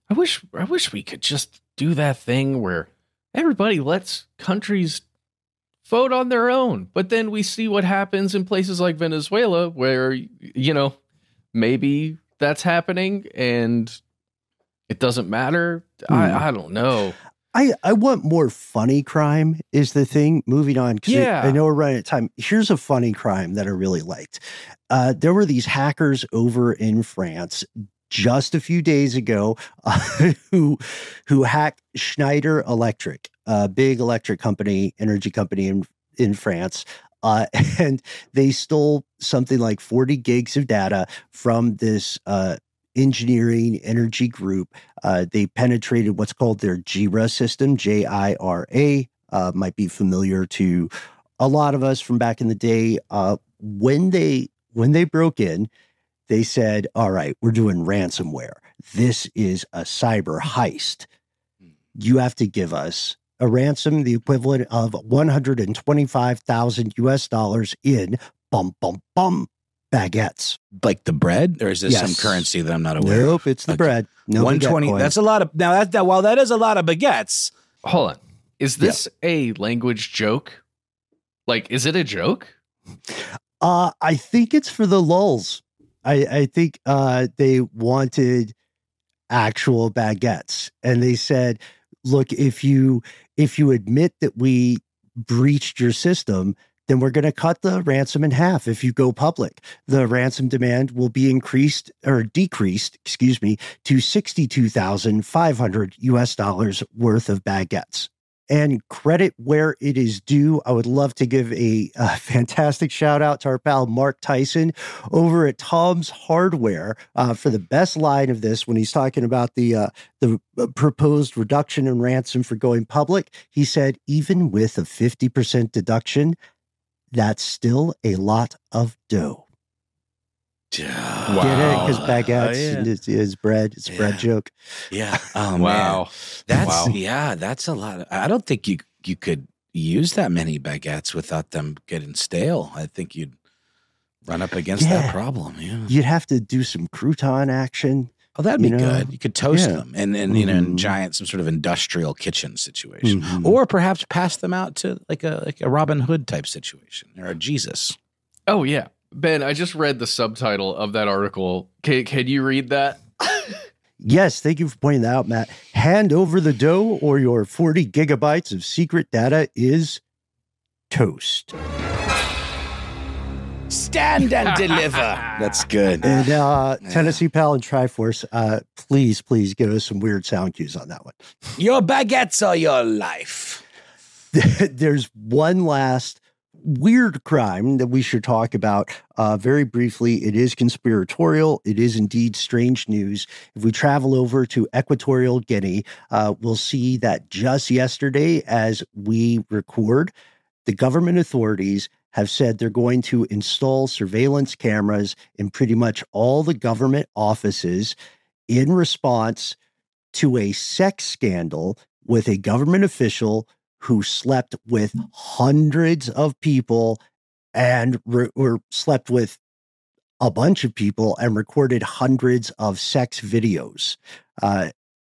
I wish we could just do that thing where everybody lets countries vote on their own, but then we see what happens in places like Venezuela where, maybe that's happening and it doesn't matter. I don't know. I want more funny crime is the thing. Moving on, because I know we're running out of time. Here's a funny crime that I really liked. There were these hackers over in France just a few days ago who hacked Schneider Electric, a big electric company, energy company in France. And they stole something like 40 gigs of data from this engineering energy group. They penetrated what's called their JIRA system, JIRA, might be familiar to a lot of us from back in the day. When they broke in, they said, all right, we're doing ransomware. This is a cyber heist. You have to give us a ransom, the equivalent of $125,000 in baguettes. Like the bread? Or is this some currency that I'm not aware of? Nope, it's the bread. No 120. That's a lot of, while that is a lot of baguettes. Hold on. Is this a language joke? Like, is it a joke? I think it's for the lulz. I think they wanted actual baguettes. And they said, look, if you admit that we breached your system, then we're going to cut the ransom in half. If you go public, the ransom demand will be decreased, to $62,500 worth of baguettes. And credit where it is due. I would love to give a fantastic shout out to our pal Mark Tyson over at Tom's Hardware for the best line of this when he's talking about the proposed reduction in ransom for going public. He said, even with a 50% deduction, that's still a lot of dough. Wow. Get it? Because baguettes is bread. It's a bread joke. Yeah. Oh, Wow. Man. Wow. That's a lot. I don't think you could use that many baguettes without them getting stale. I think you'd run up against that problem. Yeah. You'd have to do some crouton action. Oh, that'd be good. You could toast them and in some sort of industrial kitchen situation, or perhaps pass them out to like a Robin Hood type situation or a Jesus. Oh yeah, Ben, I just read the subtitle of that article. Can you read that? Yes, thank you for pointing that out, Matt. Hand over the dough or your 40 gigabytes of secret data is toast. Stand and deliver. That's good. And Tennessee Pal and Triforce, please give us some weird sound cues on that one. Your baguettes or your life. There's one last weird crime that we should talk about very briefly. It is conspiratorial. It is indeed strange news. If we travel over to Equatorial Guinea, we'll see that just yesterday, as we record, the government authorities have said they're going to install surveillance cameras in pretty much all the government offices in response to a sex scandal with a government official who slept with hundreds of people and or slept with a bunch of people and recorded hundreds of sex videos.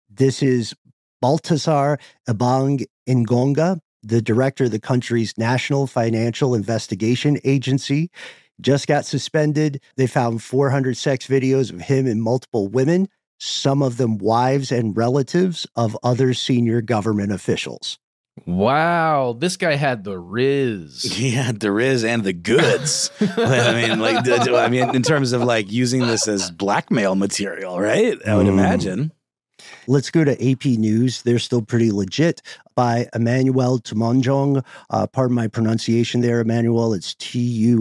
This is Baltasar Ebang Ngonga, the director of the country's National Financial Investigation Agency. Just got suspended. They found 400 sex videos of him and multiple women, some of them wives and relatives of other senior government officials. Wow, this guy had the riz. He had the riz and the goods. I mean, in terms of like using this as blackmail material, right? I would imagine. Let's go to AP News. They're still pretty legit, by Emmanuel Tumanjong. Pardon my pronunciation there, Emmanuel. It's Tumanjong.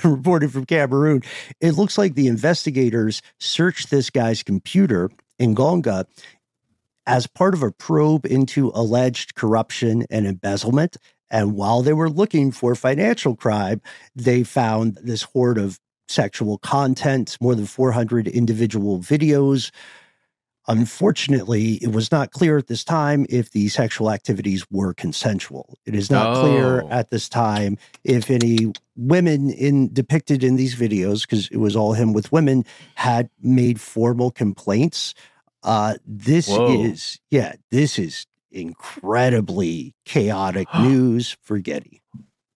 Reported from Cameroon. It looks like the investigators searched this guy's computer, Ngonga, as part of a probe into alleged corruption and embezzlement. And while they were looking for financial crime, they found this hoard of sexual content, more than 400 individual videos. Unfortunately, it was not clear at this time if the sexual activities were consensual. It is not clear at this time if any women depicted in these videos, because it was all him with women, had made formal complaints. This is incredibly chaotic news for Getty.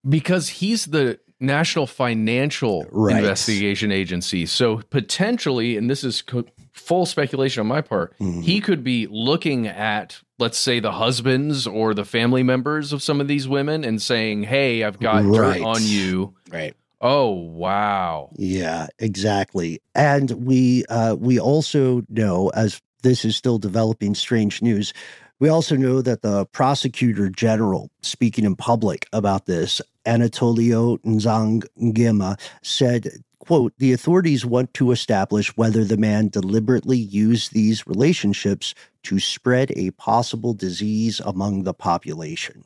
Because he's the National Financial Investigation Agency. So potentially, and this is full speculation on my part, he could be looking at, let's say, the husbands or the family members of some of these women and saying, hey, I've got dirt on you. Right. Oh, wow. Yeah, exactly. And we also know, as this is still developing strange news, we also know that the prosecutor general, speaking in public about this, Anatolio Nzangima, said, quote, the authorities want to establish whether the man deliberately used these relationships to spread a possible disease among the population.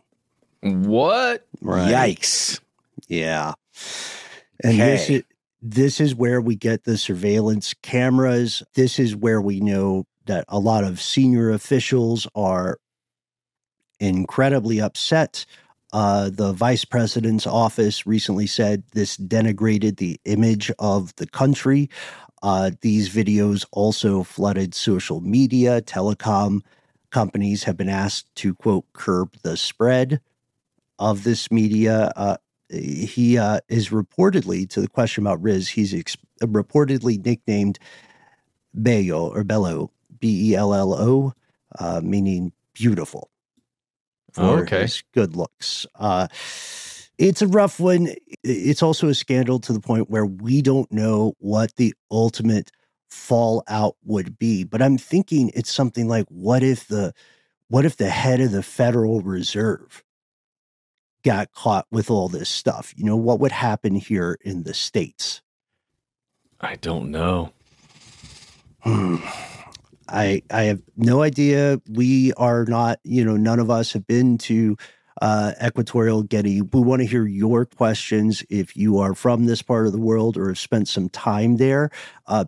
What? Right. Yikes. Yeah. And this is where we get the surveillance cameras. This is where we know that a lot of senior officials are incredibly upset. The vice president's office recently said this denigrated the image of the country. These videos also flooded social media. Telecom companies have been asked to, quote, curb the spread of this media. He is reportedly, to the question about Riz, he's reportedly nicknamed Bello, or Bello, Bello, meaning beautiful, for his good looks. It's a rough one. It's also a scandal to the point where we don't know what the ultimate fallout would be. But I'm thinking it's something like, what if the head of the Federal Reserve got caught with all this stuff? You know, what would happen here in the States? I don't know. I have no idea. We are not, none of us have been to Equatorial Guinea. We want to hear your questions if you are from this part of the world or have spent some time there,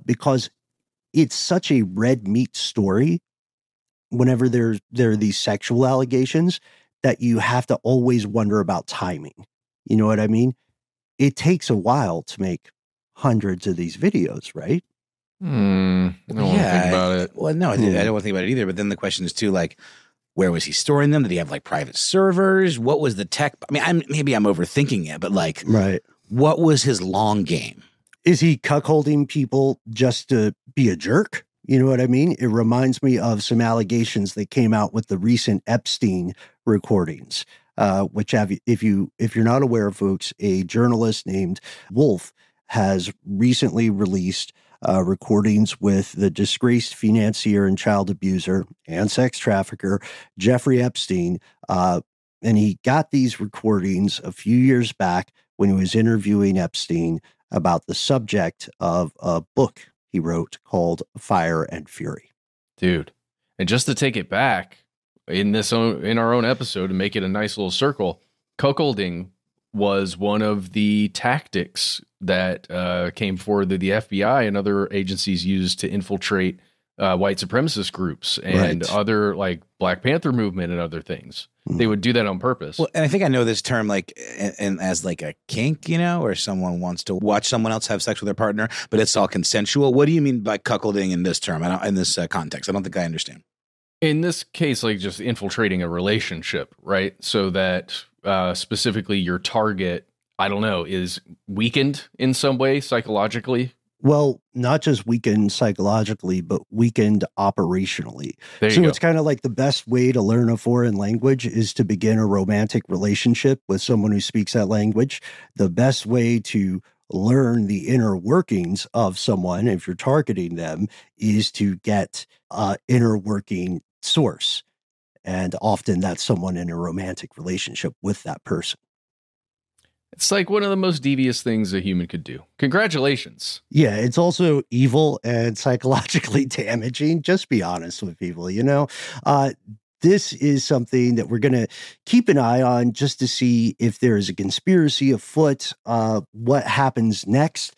because it's such a red meat story whenever there are these sexual allegations that you have to always wonder about timing. You know what I mean? It takes a while to make hundreds of these videos, right? I don't want to think about it. Well, no, I don't want to think about it either. But then the question is too, like, where was he storing them? Did he have like private servers? What was the tech? I mean, maybe I'm overthinking it, but like, right. What was his long game? Is he cuckolding people just to be a jerk? You know what I mean? It reminds me of some allegations that came out with the recent Epstein recordings, which if you're not aware, folks, a journalist named Wolf has recently released recordings with the disgraced financier and child abuser and sex trafficker Jeffrey Epstein. And he got these recordings a few years back when he was interviewing Epstein about the subject of a book he wrote called Fire and Fury. Dude, and just to take it back in our own episode and make it a nice little circle, cuckolding was one of the tactics that came forward that the FBI and other agencies used to infiltrate white supremacist groups and other like Black Panther movement and other things. They would do that on purpose. Well, and I think I know this term like and as like a kink, you know, or someone wants to watch someone else have sex with their partner, but it's all consensual. What do you mean by cuckolding in this term? In this context, I don't think I understand. In this case, like just infiltrating a relationship, right? So that specifically your target, I don't know, is weakened in some way psychologically. Well, not just weakened psychologically, but weakened operationally. So it's kind of like the best way to learn a foreign language is to begin a romantic relationship with someone who speaks that language. The best way to learn the inner workings of someone, if you're targeting them, is to get an inner working source. And often that's someone in a romantic relationship with that person. It's like one of the most devious things a human could do. Congratulations. Yeah, it's also evil and psychologically damaging. Just be honest with people, you know. This is something that we're going to keep an eye on just to see if there is a conspiracy afoot, what happens next.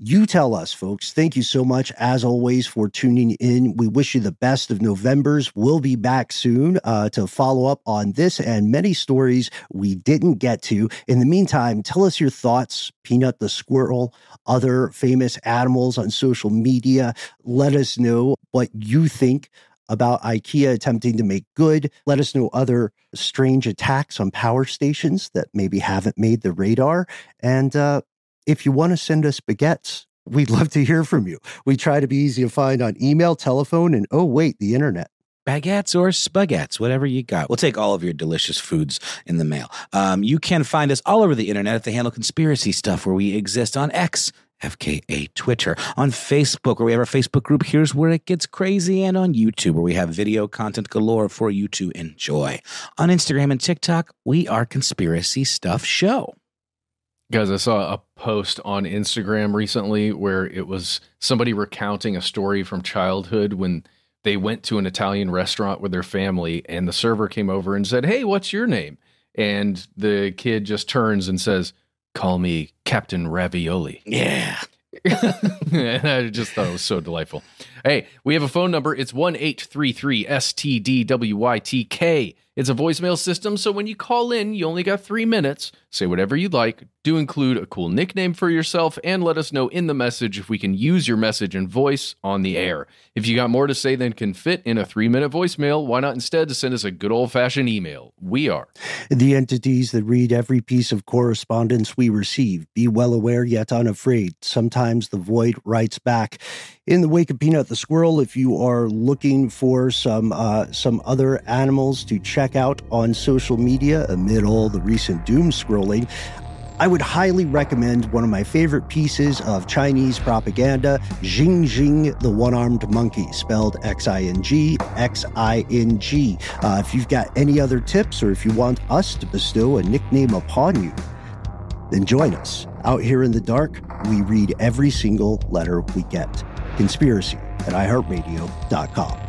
You tell us, folks. Thank you so much, as always, for tuning in. We wish you the best of Novembers. We'll be back soon to follow up on this and many stories we didn't get to. In the meantime, tell us your thoughts, Peanut the Squirrel, other famous animals on social media. Let us know what you think about IKEA attempting to make good. Let us know other strange attacks on power stations that maybe haven't made the radar. And if you want to send us baguettes, we'd love to hear from you. We try to be easy to find on email, telephone, and the internet. Baguettes or spaghettis, whatever you got. We'll take all of your delicious foods in the mail. You can find us all over the internet at the handle Conspiracy Stuff, where we exist on X, FKA Twitter, on Facebook, where we have our Facebook group, Here's Where It Gets Crazy, and on YouTube, where we have video content galore for you to enjoy. On Instagram and TikTok, we are Conspiracy Stuff Show. Guys, I saw a post on Instagram recently where it was somebody recounting a story from childhood when they went to an Italian restaurant with their family and the server came over and said, "Hey, what's your name?" And the kid just turns and says, "Call me Captain Ravioli." Yeah. And I just thought it was so delightful. Hey, we have a phone number. It's 1-833-STDWYTK. It's a voicemail system, so when you call in, you only got 3 minutes. Say whatever you'd like. Do include a cool nickname for yourself, and let us know in the message if we can use your message and voice on the air. If you got more to say than can fit in a 3-minute voicemail, why not instead to send us a good old-fashioned email? We are the entities that read every piece of correspondence we receive. Be well aware, yet unafraid. Sometimes the void writes back. In the wake of Peanut the Squirrel, if you are looking for some other animals to check out on social media amid all the recent doom scrolling, I would highly recommend one of my favorite pieces of Chinese propaganda, Xing Xing, the One-Armed Monkey, spelled Xing, Xing. If you've got any other tips or if you want us to bestow a nickname upon you, then join us. Out here in the dark, we read every single letter we get. Conspiracy at iHeartRadio.com.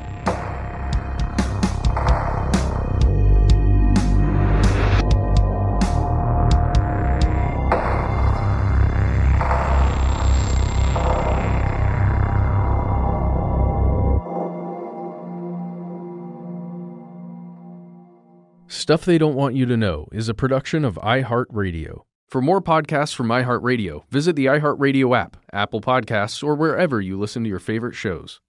Stuff They Don't Want You to Know is a production of iHeartRadio. For more podcasts from iHeartRadio, visit the iHeartRadio app, Apple Podcasts, or wherever you listen to your favorite shows.